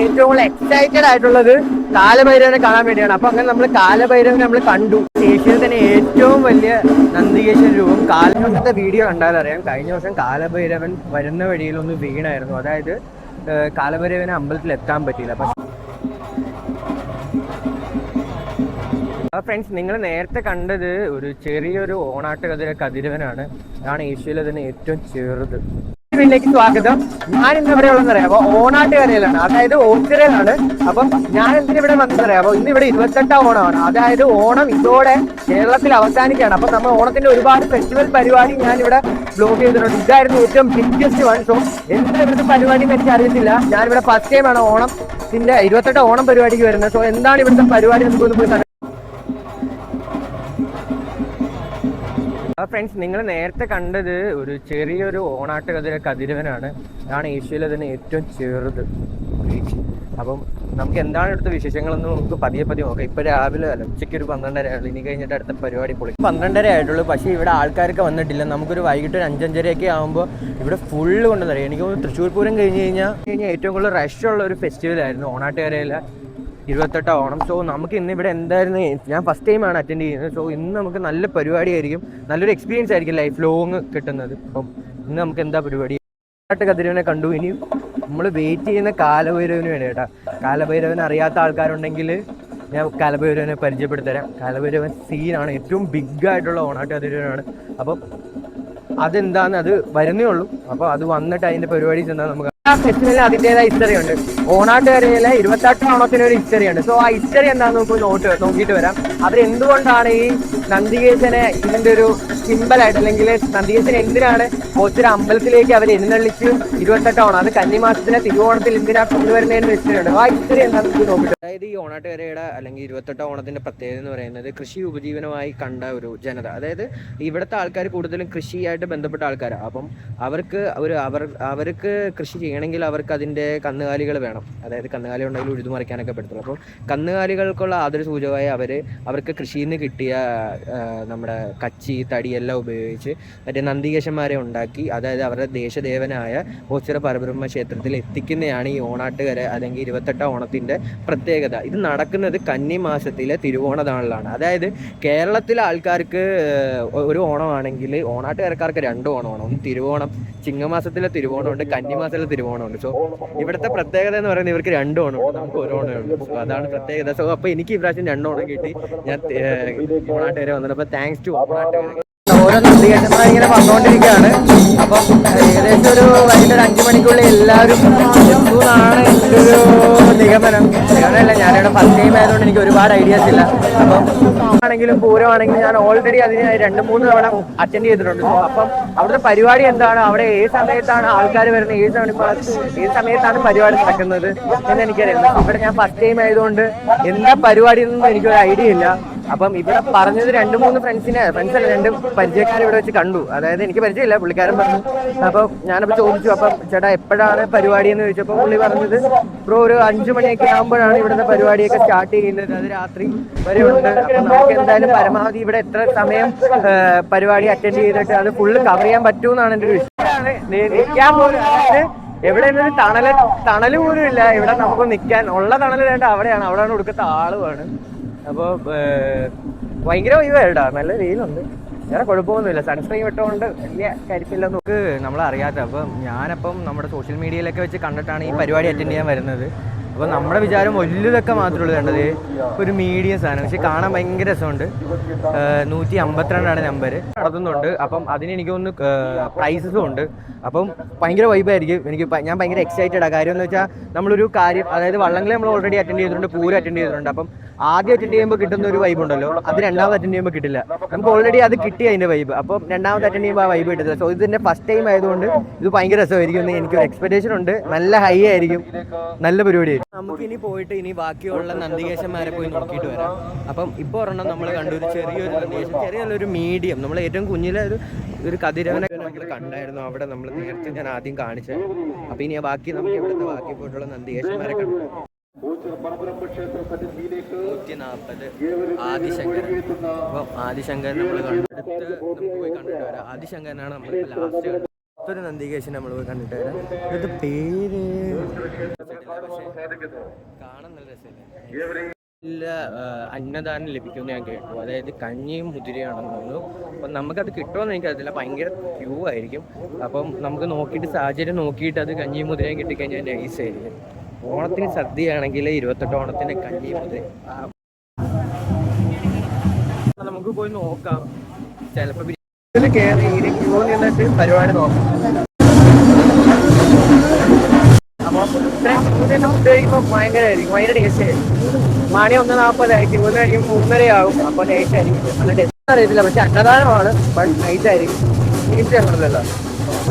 ഏറ്റവും കൂടുതൽ എക്സൈറ്റഡ് ആയിട്ടുള്ളത് കാലഭൈരവനെ കാണാൻ വേണ്ടിയാണ്. അപ്പൊ അങ്ങനെ നമ്മൾ കാലഭൈരവനെ നമ്മൾ കണ്ടു. ഏഷ്യയിൽ തന്നെ ഏറ്റവും വലിയ നന്ദികേശൻ രൂപം. കഴിഞ്ഞ വർഷത്തെ വീഡിയോ കണ്ടാലറിയാം. കഴിഞ്ഞ വർഷം കാലഭൈരവൻ വരുന്ന വഴിയിലൊന്ന് വീണായിരുന്നു. അതായത് കാലഭൈരവനെ അമ്പലത്തിൽ എത്താൻ പറ്റിയില്ല. ഫ്രണ്ട്സ്, നിങ്ങൾ നേരത്തെ കണ്ടത് ഒരു ചെറിയൊരു ഓണാട്ട് കതിരവനാണ്. അതാണ് ഏഷ്യയിലെ തന്നെ ഏറ്റവും ചെറുത്. ിലേക്ക് സ്വാഗതം. ഞാൻ ഇന്ന് ഇവിടെ ഉള്ളതെന്ന് അറിയാമോ? ഓണാട്ടുകരയിലാണ്, അതായത് ഓച്ചിറയിലാണ്. അപ്പം ഞാൻ എന്തിനിവിടെ വന്നതറിയാമോ? ഇന്ന് ഇവിടെ 28ാം ഓണമാണ്. അതായത് ഓണം ഇതോടെ കേരളത്തിൽ അവസാനിക്കുകയാണ്. അപ്പം നമ്മൾ ഓണത്തിന്റെ ഒരുപാട് ഫെസ്റ്റിവൽ പരിപാടി ഞാൻ ഇവിടെ ബ്ലോഗ് ചെയ്തിട്ടുണ്ട്. ഇതായിരുന്നു ഏറ്റവും ബിഗ്ഗസ്റ്റ് വൺ. സോ എന്താ ഇവിടുത്തെ പരിപാടി എന്ന് എനിക്ക് അറിയത്തില്ല. ഞാനിവിടെ ഫസ്റ്റ് ടൈമാണ് ഓണത്തിന്റെ 28ാം ഓണം പരിപാടിക്ക് വരുന്നത്. സോ എന്താണ് ഇവിടുത്തെ പരിപാടി നമുക്കൊന്ന് പോയി. ഫ്രണ്ട്സ്, നിങ്ങൾ നേരത്തെ കണ്ടത് ഒരു ചെറിയൊരു ഓണാട്ട് കതിരവനാണ്. അതാണ് ഏഷ്യയിലെ തന്നെ ഏറ്റവും ചെറുത്. അപ്പം നമുക്ക് എന്താണ് ഇവിടുത്തെ വിശേഷങ്ങളെന്ന് നമുക്ക് പതിയെ നോക്കാം. ഇപ്പൊ രാവിലെ അല്ല, ഉച്ചയ്ക്ക് ഒരു 12:30 ആയുള്ളൂ. ഇനി കഴിഞ്ഞിട്ട് അടുത്ത പരിപാടി പൊളി. 12:30 ആയിട്ടുള്ളൂ. പക്ഷേ ഇവിടെ ആൾക്കാരൊക്കെ വന്നിട്ടില്ല. നമുക്കൊരു വൈകിട്ട് 5:00-5:30 ആകുമ്പോൾ ഇവിടെ ഫുള്ള് കൊണ്ടുവന്നറിയാം. എനിക്ക് തോന്നുന്നു തൃശ്ശൂർ പൂരം കഴിഞ്ഞ് കഴിഞ്ഞാൽ ഏറ്റവും കൂടുതൽ റഷുള്ള ഒരു ഫെസ്റ്റിവൽ ആയിരുന്നു ഓണാട്ടുകരയിലെ 28ാം ഓണം. സോ നമുക്ക് ഇന്ന് ഇവിടെ എന്തായിരുന്നു, ഞാൻ ഫസ്റ്റ് ടൈമാണ് അറ്റൻഡ് ചെയ്യുന്നത്. സോ ഇന്ന് നമുക്ക് നല്ല പരിപാടി ആയിരിക്കും, നല്ലൊരു എക്സ്പീരിയൻസ് ആയിരിക്കും ലൈഫ് ലോങ് കിട്ടുന്നത്. അപ്പം ഇന്ന് നമുക്ക് എന്താ പരിപാടി? കതിരവനെ കണ്ടു. ഇനി നമ്മൾ വെയിറ്റ് ചെയ്യുന്ന കാലഭൈരവന് വേണ്ടി കേട്ടോ. കാലഭൈരവൻ അറിയാത്ത ആൾക്കാരുണ്ടെങ്കിൽ ഞാൻ കാലഭൈരവനെ പരിചയപ്പെടുത്തരാം. കാലഭൈരവൻ സീനാണ്, ഏറ്റവും ബിഗ് ആയിട്ടുള്ള ഓണാട്ട് കതിരവനാണ്. അപ്പം അതെന്താന്ന് അത് വരുന്നേ ഉള്ളൂ. അപ്പോൾ അത് വന്നിട്ട് അതിൻ്റെ പരിപാടി ചെന്നാൽ നമുക്ക് ഫെസ്റ്റിവലിന് അതിൻ്റെതായ ഹിസ്റ്ററി ഉണ്ട്. ഓണാട്ടുകരയിലെ 28ാം ഓണത്തിന് ഒരു ഹിസ്റ്ററി ഉണ്ട്. സോ ആ ഹിസ്റ്ററി എന്താണെന്ന് നമുക്ക് നോക്കിയിട്ട് വരാം. അവരെന്തുകൊണ്ടാണ് ഈ നന്ദികേശനെ ഇതിൻ്റെ ഒരു സിമ്പിളായിട്ട്, അല്ലെങ്കിൽ നന്ദികേശൻ എന്തിനാണ് ഓച്ചിറ അമ്പലത്തിലേക്ക് അവർ എഴുന്നള്ളിച്ച് 28ാം ഓണം, അത് കന്നിമാസത്തിലെ തിരുവോണത്തിൽ എന്തിനാണ് കൊണ്ടുവരുന്നതിന് ഹിസ്റ്ററി ഉണ്ട്. ആ ഹിസ്റ്ററി എന്താണെന്ന് നോക്കിയിട്ട്. അതായത് ഈ ഓണാട്ടുകരയുടെ അല്ലെങ്കിൽ 28ാം ഓണത്തിന്റെ പ്രത്യേകത എന്ന് പറയുന്നത് കൃഷി ഉപജീവനമായി കണ്ട ഒരു ജനത. അതായത് ഇവിടുത്തെ ആൾക്കാർ കൂടുതലും കൃഷിയായിട്ട് ബന്ധപ്പെട്ട ആൾക്കാരാണ്. അപ്പം അവർക്ക് കൃഷി ചെയ്യണമെങ്കിൽ അവർക്ക് അതിൻ്റെ കന്നുകാലികൾ വേണം. അതായത് കന്നുകാലി ഉണ്ടെങ്കിൽ ഉഴുതുമറിക്കാനൊക്കെ പറ്റത്തുള്ളൂ. അപ്പോൾ കന്നുകാലികൾക്കുള്ള ആദര സൂചകമായി അവർക്ക് കൃഷിയിൽ നിന്ന് കിട്ടിയ നമ്മുടെ കച്ചി തടി എല്ലാം ഉപയോഗിച്ച് മറ്റേ നന്ദികേശന്മാരെ ഉണ്ടാക്കി, അതായത് അവരുടെ ദേശദേവനായ ഓച്ചിറ പരബ്രഹ്മ ക്ഷേത്രത്തിൽ എത്തിക്കുന്നതാണ് ഈ ഓണാട്ടുകര അല്ലെങ്കിൽ 28ാം ഓണത്തിൻ്റെ പ്രത്യേകത. ഇത് നടക്കുന്നത് കന്നിമാസത്തിലെ തിരുവോണനാളിലാണ്. അതായത് കേരളത്തിലെ ആൾക്കാർക്ക് ഒരു ഓണമാണെങ്കിൽ ഓണാട്ടുകരക്കാർക്ക് 2 ഓണമാണ്. ഒന്ന് തിരുവോണം, ചിങ്ങമാസത്തിലെ തിരുവോണമുണ്ട്, കന്നിമാസത്തിലെ തിരുവോണമുണ്ട്. സോ ഇവിടുത്തെ പ്രത്യേകത എന്ന് പറയുന്നത് ഇവർക്ക് 2 ഓണമുണ്ട്, നമുക്ക് 1 ഓണമേ ഉള്ളൂ. അതാണ് പ്രത്യേകത. സോ അപ്പോൾ എനിക്ക് ഈ പ്രാവശ്യം 2 ഓണം കിട്ടി. ഞാൻ ഓണാട്ടുകര വന്നത്. അപ്പോൾ താങ്ക്സ് ടു ഓണാട്ടുകര. ഓരോ നന്ദികേശന്മാരിങ്ങനെ വന്നുകൊണ്ടിരിക്കുകയാണ്. അപ്പം ഏകദേശം ഒരു വൈകിട്ട് 5 മണിക്കുള്ളിൽ എല്ലാവരും എത്തുമെന്നാണ് എൻ്റെ ഒരു നിഗമനമല്ല. ഞാനിവിടെ ഫസ്റ്റ് ടൈം ആയതുകൊണ്ട് എനിക്ക് ഒരുപാട് ഐഡിയാസ് ഇല്ല. അപ്പം ആണെങ്കിലും പൂരമാണെങ്കിലും ഞാൻ ഓൾറെഡി അതിന് 2-3 തവണ അറ്റൻഡ് ചെയ്തിട്ടുണ്ട്. അപ്പം അവിടുത്തെ പരിപാടി എന്താണ്, അവിടെ ഏത് സമയത്താണ് ആൾക്കാർ വരുന്നത്, ഏത് സമയത്താണ് പരിപാടി നടക്കുന്നത് എന്ന് എനിക്കറിയാം. ഇവിടെ ഞാൻ ഫസ്റ്റ് ടൈം ആയതുകൊണ്ട് എന്താ പരിപാടി എന്നൊന്നും എനിക്കൊരു ഐഡിയ ഇല്ല. അപ്പം ഇവിടെ പറഞ്ഞത് 2-3 ഫ്രണ്ട്സല്ല 2 പരിചയക്കാരെ ഇവിടെ വെച്ച് കണ്ടു. അതായത് എനിക്ക് പരിചയമില്ല, പുള്ളിക്കാരൻ പറഞ്ഞു. അപ്പം ഞാനപ്പോൾ ചോദിച്ചു, അപ്പം ചേട്ടാ എപ്പോഴാണ് പരിപാടി എന്ന് ചോദിച്ചപ്പോൾ പുള്ളി പറഞ്ഞത് ബ്രോ ഒരു 5 മണിയൊക്കെ ആകുമ്പോഴാണ് ഇവിടുത്തെ പരിപാടിയൊക്കെ സ്റ്റാർട്ട് ചെയ്യുന്നത്, അത് രാത്രി വരെ ഉണ്ട്. അപ്പം നമുക്ക് എന്തായാലും പരമാവധി ഇവിടെ എത്ര സമയം പരിപാടി അറ്റൻഡ് ചെയ്തിട്ട് അത് ഫുള്ള് കവർ ചെയ്യാൻ പറ്റുമെന്നാണ് എൻ്റെ ഒരു വിഷയമാണ്. നിൽക്കാൻ പോലും, അതായത് എവിടെ ഒരു തണല് പോലും ഇല്ല ഇവിടെ നമുക്ക് നിൽക്കാൻ. ഉള്ള തണല് വേണ്ട അവിടെയാണ് കൊടുക്കത്ത ആളുമാണ്. അപ്പോൾ ഭയങ്കര വൈബായിട്ടാ, നല്ല വെയിലുണ്ട്, വേറെ കുഴപ്പമൊന്നുമില്ല. സൺസ്ക്രീൻ ഇട്ടുകൊണ്ട് വലിയ കരിപ്പില്ല നമുക്ക് നമ്മളറിയാത്ത. അപ്പം ഞാനപ്പം നമ്മുടെ സോഷ്യൽ മീഡിയയിലൊക്കെ വെച്ച് കണ്ടിട്ടാണ് ഈ പരിപാടി അറ്റൻഡ് ചെയ്യാൻ വരുന്നത്. അപ്പോൾ നമ്മുടെ വിചാരം വലിയതൊക്കെ മാത്രമേ ഉള്ളൂ കണ്ടത്, ഒരു മീഡിയം സാധനം. പക്ഷെ കാണാൻ ഭയങ്കര രസമുണ്ട്. 152 നമ്പർ നടത്തുന്നുണ്ട്. അപ്പം അതിന് എനിക്കൊന്ന് പ്രൈസസും ഉണ്ട്. അപ്പം ഭയങ്കര വൈബായിരിക്കും. ഞാൻ ഭയങ്കര എക്സൈറ്റഡാണ്. കാര്യം എന്ന് വെച്ചാൽ നമ്മളൊരു കാര്യം, അതായത് വള്ളംകളി നമ്മൾ ഓൾറെഡി അറ്റൻഡ് ചെയ്തിട്ടുണ്ട്, പൂരം അറ്റൻഡ് ചെയ്തിട്ടുണ്ട്. അപ്പം ആദ്യം അറ്റൻഡ് ചെയ്യുമ്പോൾ കിട്ടുന്ന ഒരു വൈബ് ഉണ്ടല്ലോ, അത് രണ്ടാമത് അറ്റൻഡ് ചെയ്യുമ്പോൾ കിട്ടില്ല. നമുക്ക് ഓൾറെഡി അത് കിട്ടി അതിൻ്റെ വൈബ്. അപ്പം രണ്ടാമത് അറ്റൻഡ് ചെയ്യുമ്പോൾ ആ വൈബ് കിട്ടില്ല. സോ ഇതിൻ്റെ ഫസ്റ്റ് ടൈം ആയതുകൊണ്ട് ഇത് ഭയങ്കര രസമായിരിക്കും എന്ന് എനിക്കൊരു എക്സ്പെക്ടേഷൻ ഉണ്ട്. നല്ല ഹൈ ആയിരിക്കും, നല്ല പരിപാടിയായിരിക്കും. നമുക്ക് ഇനി പോയിട്ട് ഇനി ബാക്കിയുള്ള നന്ദികേശന്മാരെ പോയി നോക്കിയിട്ട് വരാം. അപ്പം ഇപ്പോൾ ഒരെണ്ണം നമ്മൾ കണ്ടു, ഒരു ചെറിയൊരു നന്ദികേശൻ, ചെറിയൊരു മീഡിയം. നമ്മൾ ഏറ്റവും കുഞ്ഞിലെ ഒരു കതിരവനെ നമ്മൾ കണ്ടായിരുന്നു. അവിടെ നമ്മൾ നേരത്തെ ഞാൻ ആദ്യം കാണിച്ചത്. അപ്പം ഇനി ബാക്കി നമുക്ക് ഇവിടുത്തെ ബാക്കി പോയിട്ടുള്ള നന്ദികേശന്മാരെ കണ്ടു. 140 ആദിശങ്കരൻ. അപ്പം ആദിശങ്കരൻ നമ്മൾ കണ്ടെടുത്ത് നമുക്ക് പോയി കണ്ടിട്ട് വരാം. ആദിശങ്കരനാണ് നമ്മളിപ്പോൾ ലാസ്റ്റ് കണ്ടത്. ഒരു നന്ദികേശൻ നമ്മൾ പോയി കണ്ടിട്ട് വരാം. ഇത് പേര് കാണാൻ നല്ല രസമല്ലേ. നല്ല അന്നദാനം ലഭിക്കുമെന്ന് ഞാൻ കേട്ടു. അതായത് കഞ്ഞിയും മുതിരയാണെന്ന് തോന്നുന്നു. അപ്പം നമുക്കത് കിട്ടുമെന്ന് എനിക്കറിയത്തില്ല, ഭയങ്കര ക്യൂ ആയിരിക്കും. അപ്പം നമുക്ക് നോക്കിയിട്ട് സാഹചര്യം നോക്കിയിട്ട് അത് കഞ്ഞിയും മുതിരയും കിട്ടിക്കഴിഞ്ഞാൽ നൈസായിരിക്കും. ഓണത്തിന് സദ്യയാണെങ്കിൽ 28 ഓണത്തിന് കഞ്ഞിയും മുതിര നമുക്ക് പോയി നോക്കാം. ചിലപ്പോൾ കയറി ക്യൂ നിന്നിട്ട് പരിപാടി നോക്കാം. അപ്പോൾ ഫുഡ് കഴിക്കുമ്പോൾ ഭയങ്കരമായിരിക്കും, ഭയങ്കര ടേസ്റ്റ് ആയിരിക്കും. മണി 1:40 1 കഴിയുമ്പോൾ 3:30 അപ്പോൾ നൈറ്റ് ആയിരിക്കും. നല്ല ടേസ്റ്റ് അറിയത്തില്ല, പക്ഷെ അന്നദാനമാണ്. ബട്ട് നൈറ്റ് ആയിരിക്കും. ടേസ്റ്റ് ആണല്ലോ.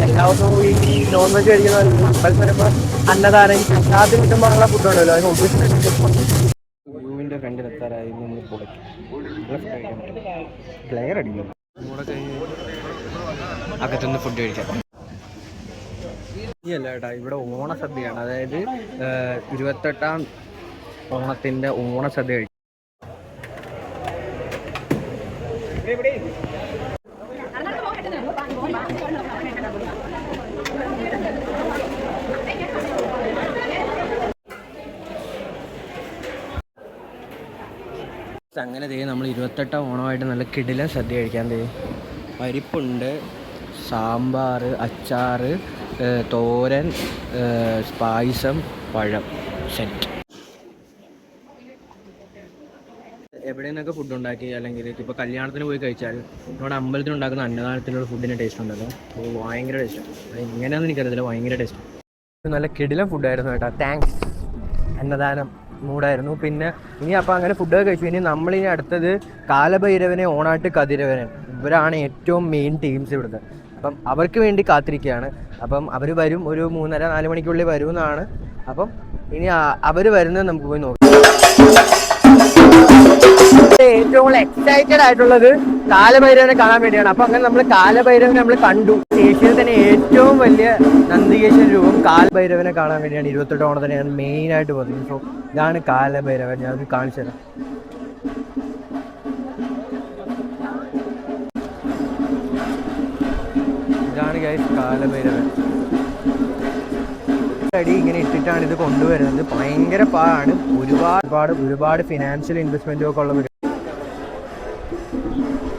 എല്ലാ ദിവസവും ഈ നോൺ വെജ് കഴിക്കുന്ന അമ്പലത്തിൽ വരുമ്പോൾ അന്നദാനം ആദ്യം കിട്ടുമ്പോൾ ഉള്ള ഫുഡ് ഉണ്ടല്ലോ, അതിന് ഒബ്വിയസ്ലി വ്യൂവിൻ്റെ ഫ്രണ്ടിൽ എത്താറായി. നമ്മൾ പൊളിക്കും ക്ലിയർ അടിക്കും. കൂടെ കഴിഞ്ഞ് അകത്തുനിന്ന് ഫുഡ് കഴിക്കാം. അല്ല ഏട്ടാ, ഇവിടെ ഓണസദ്യയാണ്. അതായത് 28ാം ഓണത്തിൻ്റെ ഓണസദ്യ കഴിക്കും. അങ്ങനെ നമ്മൾ 28ാം ഓണമായിട്ട് നല്ല കിടിലൻ സദ്യ കഴിക്കാൻ പരിപ്പുണ്ട്, സാമ്പാർ, അച്ചാറ്, തോരൻ, പായസം, പഴം സെറ്റ്. എവിടെ നിന്നൊക്കെ ഫുഡ് ഉണ്ടാക്കി അല്ലെങ്കിൽ ഇപ്പോൾ കല്യാണത്തിന് പോയി കഴിച്ചാൽ നമ്മുടെ അമ്പലത്തിൽ ഉണ്ടാക്കുന്ന അന്നദാനത്തിലുള്ള ഫുഡിൻ്റെ ടേസ്റ്റ് ഉണ്ടല്ലോ, ഭയങ്കര ടേസ്റ്റാണ്. അത് എങ്ങനെയാണെന്ന് എനിക്കറിയത്തില്ല, ഭയങ്കര ടേസ്റ്റ്. നല്ല കിടിലൻ ഫുഡായിരുന്നു കേട്ടോ. താങ്ക്സ്. അന്നദാനം മൂടായിരുന്നു. പിന്നെ ഇനി അപ്പം അങ്ങനെ ഫുഡൊക്കെ കഴിച്ചു. ഇനി നമ്മളിനി അടുത്തത് കാലഭൈരവനെ, ഓണാട്ട് കതിരവനെ, ഇവരാണ് ഏറ്റവും മെയിൻ ടീംസ് ഇവിടുത്തെ. അപ്പം അവർക്ക് വേണ്ടി കാത്തിരിക്കുകയാണ്. അപ്പം അവർ വരും, ഒരു 3:30-4 മണിക്കുള്ളിൽ വരുമെന്നാണ്. അപ്പം ഇനി അവർ വരുന്നത് നമുക്ക് പോയി നോക്കാം. ഏറ്റവും കൂടുതൽ എക്സൈറ്റഡ് ആയിട്ടുള്ളത് കാലഭൈരവനെ കാണാൻ വേണ്ടിയാണ്. അപ്പം അങ്ങനെ നമ്മൾ കാലഭൈരവനെ നമ്മൾ കണ്ടു. ഏഷ്യയിൽ തന്നെ ഏറ്റവും വലിയ നന്ദികേശൻ രൂപം കാലഭൈരവനെ കാണാൻ വേണ്ടിയാണ് 28 ഓണത്തിന് ഞാൻ മെയിനായിട്ട് വന്നത്. സോ ഇതാണ് കാലഭൈരവൻ. ഞാനത് കാണിച്ചു തരാം. ഇതാണ് ഗൈസ് കാലഭൈരവൻ. അടി ഇങ്ങനെ ഇട്ടിട്ടാണ് ഇത് കൊണ്ടുവരുന്നത്. ഭയങ്കര പാടാണ്. ഒരുപാട് ഫിനാൻഷ്യൽ ഇൻവെസ്റ്റ്മെന്റും ഒക്കെ ഉള്ള ഒരു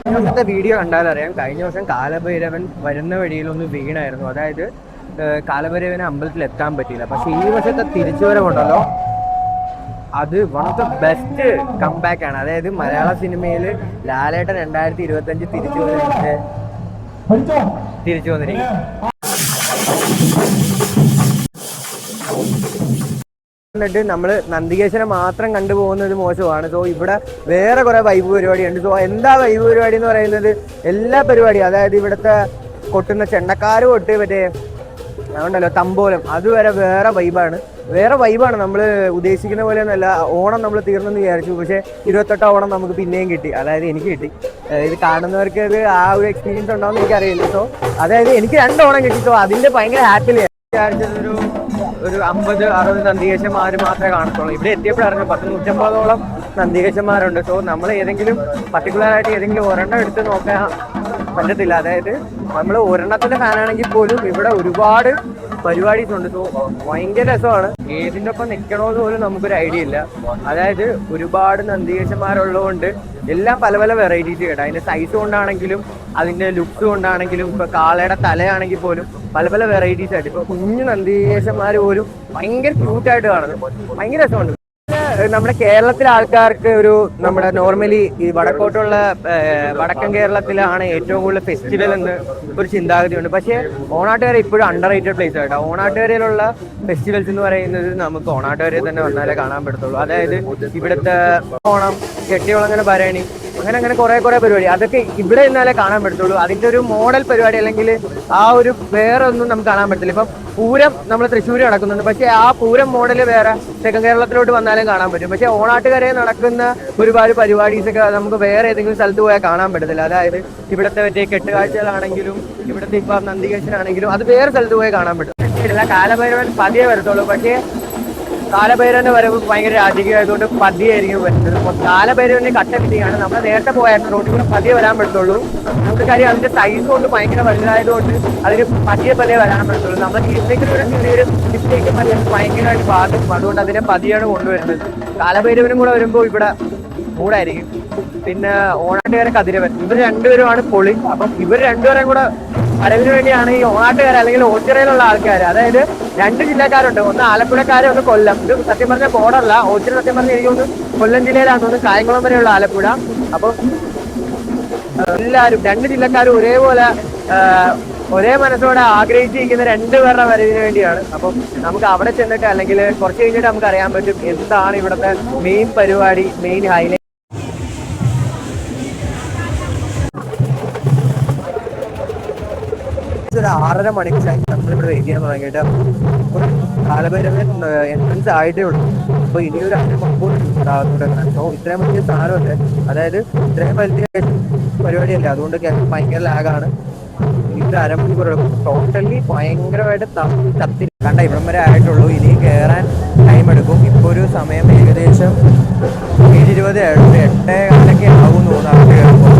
കഴിഞ്ഞ വർഷത്തെ വീഡിയോ കണ്ടാലറിയാം. കഴിഞ്ഞ വർഷം കാലഭൈരവൻ വരുന്ന വഴിയിലൊന്ന് വീണായിരുന്നു. അതായത് കാലഭൈരവനെ അമ്പലത്തിൽ എത്താൻ പറ്റിയില്ല. പക്ഷെ ഈ വർഷത്തെ തിരിച്ചുവരവുണ്ടല്ലോ, അത് one of the best comeback ആണ്. അതായത് മലയാള സിനിമയിൽ ലാലേട്ടൻ 2025 തിരിച്ചു വന്നിരിക്കും. എന്നിട്ട് നമ്മൾ നന്ദികേശനെ മാത്രം കണ്ടുപോകുന്നത് മോശമാണ്. സോ ഇവിടെ വേറെ കുറെ വൈബ് പരിപാടിയുണ്ട്. സോ എന്താ വൈബ് പരിപാടി എന്ന് പറയുന്നത്? എല്ലാ പരിപാടിയും, അതായത് ഇവിടുത്തെ കൊട്ടുന്ന ചെണ്ടക്കാര് തൊട്ട് മറ്റേ അതുകൊണ്ടല്ലോ തമ്പോലം, അതുവരെ വേറെ വൈബാണ്. നമ്മൾ ഉദ്ദേശിക്കുന്ന പോലെ ഒന്നല്ല. ഓണം നമ്മൾ തീർന്നെന്ന് വിചാരിച്ചു, പക്ഷേ 28 ഓണം നമുക്ക് പിന്നെയും കിട്ടി. അതായത് എനിക്ക് കിട്ടി. ഇത് കാണുന്നവർക്ക് അത് ആ ഒരു എക്സ്പീരിയൻസ് ഉണ്ടാവുമെന്ന് എനിക്കറിയില്ല. സോ അതായത് എനിക്ക് 2 ഓണം കിട്ടി. സോ അതിൻ്റെ ഭയങ്കര ഹാപ്പിയാണ്. ഒരു 50-60 നന്ദികേശന്മാർ മാത്രമേ കാണത്തുള്ളൂ. ഇവിടെ എത്തിയപ്പോഴായിരുന്നു 150-150ഓളം നന്ദികേശന്മാരുണ്ട്. സോ നമ്മൾ പർട്ടിക്കുലറായിട്ട് ഏതെങ്കിലും ഒരെണ്ണം എടുത്ത് നോക്കാൻ പറ്റത്തില്ല. അതായത് നമ്മൾ ഒരെണ്ണത്തിൻ്റെ ഫാനാണെങ്കിൽ പോലും ഇവിടെ ഒരുപാട് പരിപാടീസ് ഉണ്ട്. സോ ഭയങ്കര രസമാണ്. ഏതിൻ്റെ ഒപ്പം നിൽക്കണമെന്ന് പോലും നമുക്കൊരു ഐഡിയ ഇല്ല. അതായത് ഒരുപാട് നന്ദികേശന്മാരുള്ളതുകൊണ്ട് എല്ലാം പല പല വെറൈറ്റീസ് കേട്ടോ. അതിൻ്റെ സൈസ് കൊണ്ടാണെങ്കിലും അതിൻ്റെ ലുക്സ് കൊണ്ടാണെങ്കിലും, ഇപ്പോൾ കാളയുടെ തലയാണെങ്കിൽ പോലും പല പല വെറൈറ്റീസ് ആയിട്ട്. ഇപ്പോൾ കുഞ്ഞു നന്ദികേശന്മാർ പോലും ഭയങ്കര ക്യൂട്ടായിട്ട് കാണുന്നത്. ഭയങ്കര രസമുണ്ട്. നമ്മുടെ കേരളത്തിലെ ആൾക്കാർക്ക് നമ്മുടെ നോർമലി ഈ വടക്കൻ കേരളത്തിലാണ് ഏറ്റവും കൂടുതൽ ഫെസ്റ്റിവൽ എന്ന് ഒരു ചിന്താഗതിയുണ്ട്. പക്ഷേ ഓണാട്ടുകര ഇപ്പോഴും അണ്ടർ റേറ്റഡ് പ്ലേസ് ആയിട്ടോ. ഓണാട്ടുകരയിലുള്ള ഫെസ്റ്റിവൽസ് എന്ന് പറയുന്നത് നമുക്ക് ഓണാട്ടുകരയിൽ തന്നെ വന്നാലേ കാണാൻ പറ്റത്തുള്ളൂ. അതായത് ഇവിടുത്തെ ഓണം, കെട്ടിയോളങ്ങനെ ഭരണി, അങ്ങനെ കുറെ പരിപാടി, അതൊക്കെ ഇവിടെ നിന്നാലേ കാണാൻ പറ്റത്തുള്ളൂ. അതിൻ്റെ ഒരു മോഡൽ പരിപാടി അല്ലെങ്കിൽ ആ ഒരു വേറെ ഒന്നും നമുക്ക് കാണാൻ പറ്റില്ല. ഇപ്പം പൂരം നമ്മൾ തൃശ്ശൂർ നടക്കുന്നുണ്ട്, പക്ഷേ ആ പൂരം മോഡൽ വേറെ തെക്കൻ കേരളത്തിലോട്ട് വന്നാലും കാണാൻ പറ്റും. പക്ഷേ ഓണാട്ടുകരയിൽ നടക്കുന്ന ഒരുപാട് പരിപാടീസൊക്കെ നമുക്ക് വേറെ ഏതെങ്കിലും സ്ഥലത്ത് പോയാൽ കാണാൻ പറ്റത്തില്ല. അതായത് ഇവിടുത്തെ മറ്റേ കെട്ടുകാഴ്ചകളാണെങ്കിലും ഇവിടുത്തെ ഇപ്പം നന്ദികേശനാണെങ്കിലും അത് വേറെ സ്ഥലത്ത് പോയാൽ കാണാൻ പറ്റും. കാലഭൈരവൻ പതിയെ വരത്തുള്ളൂ. പക്ഷേ കാലഭൈരവന്റെ വരവ് ഭയങ്കര രാജകീയമായതുകൊണ്ട് പതിയായിരിക്കും വരുന്നത്. അപ്പോൾ കാലഭൈരവന്റെ കട്ട ഫിറ്റിംഗാണ്. നമ്മൾ നേരത്തെ പോയായിരുന്നു റോഡിൽ കൂടെ പതിയെ വരാൻ പറ്റുള്ളൂ. നമുക്ക് കാര്യം അതിന്റെ സൈസ് കൊണ്ട് ഭയങ്കര വലുതായതുകൊണ്ട് അതിന് പതിയെ വരാൻ പറ്റുള്ളൂ. നമ്മൾ എന്തെങ്കിലും ഒരു ചെറിയൊരു മിസ്റ്റേക്ക് ഭയങ്കരമായിട്ട് ബാധിക്കും. അതുകൊണ്ട് അതിനെ പതിയാണ് കൊണ്ടുവരുന്നത്. കാലഭൈരവനും കൂടെ വരുമ്പോൾ ഇവിടെ മൂടായിരിക്കും. പിന്നെ ഓണാട്ടുകാരെ കതിരവൻ, ഇവർ രണ്ടുപേരുമാണ് പൊളി. അപ്പം ഇവർ രണ്ടുപേരും കൂടെ വരവിന് വേണ്ടിയാണ് ഈ ഓണാട്ടുകാർ അല്ലെങ്കിൽ ഓച്ചിറയിലുള്ള ആൾക്കാർ. അതായത് 2 ജില്ലക്കാരുണ്ട്, ഒന്ന് ആലപ്പുഴക്കാരെ, ഒന്ന് കൊല്ലം. ഇത് സത്യം പറഞ്ഞ ബോർഡറല്ല. ഓച്ചിറ സത്യം പറഞ്ഞാൽ എനിക്കൊന്ന് കൊല്ലം ജില്ലയിലാണെന്ന് തോന്നുന്നു, കായംകുളം വരെയുള്ള ആലപ്പുഴ. അപ്പം എല്ലാവരും 2 ജില്ലക്കാരും ഒരേപോലെ ഒരേ മനസ്സോടെ ആഗ്രഹിച്ചിരിക്കുന്ന 2 പേരുടെ വരവിന് വേണ്ടിയാണ്. അപ്പം നമുക്ക് അവിടെ ചെന്നിട്ട് അല്ലെങ്കിൽ കുറച്ച് കഴിഞ്ഞിട്ട് നമുക്ക് അറിയാൻ പറ്റും എന്താണ് ഇവിടുത്തെ മെയിൻ പരിപാടി, മെയിൻ ഹൈലൈറ്റ്. ഒരു 6:30 മണിക്കൂറായി നമ്മളിവിടെ വെയിറ്റ് ചെയ്യാൻ തുടങ്ങിയിട്ട്. കാലഭൈരവൻ എൻട്രൻസ് ആയിട്ടേ ഉള്ളൂ. അപ്പോൾ ഇനിയൊരു 1/2 മണിക്കൂർ ഉണ്ടാകുന്നുണ്ട്. സോ ഇത്രയും വലിയ സാധനമല്ലേ, അതായത് ഇത്രയും വലിയ പരിപാടിയല്ലേ, അതുകൊണ്ട് ഭയങ്കര ലാഗാണ്. ഇനിയൊരു 1/2 മണിക്കൂർ ടോട്ടലി ഭയങ്കരമായിട്ട് കത്തി കണ്ട ഇവിടം വരെ ആയിട്ടുള്ളൂ. ഇനി കയറാൻ ടൈം എടുക്കും. ഇപ്പോൾ ഒരു സമയം ഏകദേശം 7:20 ആയിട്ടുണ്ട്. 8:15 ആവും തോന്നുന്നു അവിടെ കയറുമ്പോൾ.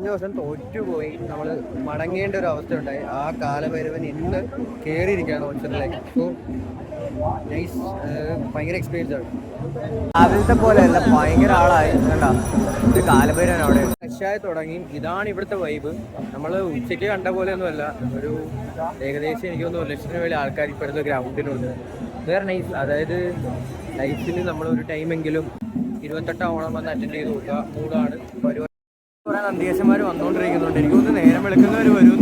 ദിവസം തോറ്റുപോയി നമ്മൾ മടങ്ങേണ്ട ഒരു അവസ്ഥ ഉണ്ടായി. ആ കാലഭൈരവൻ ഇന്ന് കയറിയിരിക്കുകയാണ് ഓച്ചിറയിലേക്ക്. സോ നൈസ്, ഭയങ്കര എക്സ്പീരിയൻസ് ആണ്. രാവിലത്തെ പോലെ അല്ല, ഭയങ്കര ആളായി. കണ്ട ഇത് കാലഭൈരവൻ അവിടെ ഫ്രഷായി തുടങ്ങി. ഇതാണ് ഇവിടുത്തെ വൈബ്. നമ്മൾ ഉച്ചയ്ക്ക് കണ്ട പോലെ ഒന്നുമല്ല. ഒരു ഏകദേശം എനിക്കൊന്ന് 1 ലക്ഷത്തിന് വേണ്ടി ആൾക്കാർ ഇപ്പോഴത്തെ ഗ്രൗണ്ടിലുണ്ട്. വേറെ നൈസ്. അതായത് ലൈഫിൽ നമ്മളൊരു ടൈമെങ്കിലും 28 ഓണം വന്ന് അറ്റൻഡ് ചെയ്ത് കൊടുക്കുക. മൂടാണ് പരിപാടി. കുറെ നന്ദികേശന്മാർ വന്നുകൊണ്ടിരിക്കുന്നുണ്ട്. എനിക്കൊന്ന് നേരം വെളുക്കുന്നവർ വരും.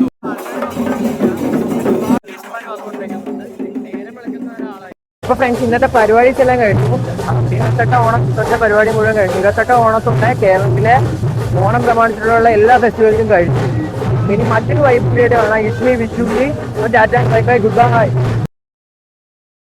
ഇപ്പൊ ഫ്രണ്ട്സ് ഇന്നത്തെ പരിപാടീസ് എല്ലാം കഴിഞ്ഞു. 28 ഓണത്തെ പരിപാടി മുഴുവൻ കഴിഞ്ഞു. 28 ഓണത്തൊട്ട് കേരളത്തിലെ ഓണം പ്രമാണിച്ചിട്ടുള്ള എല്ലാ ഫെസ്റ്റിവൽസും കഴിഞ്ഞു. ഇനി മറ്റൊരു വൈബ് പീരീഡ് കാണാം. It's me wish you Tata bye bye good bye.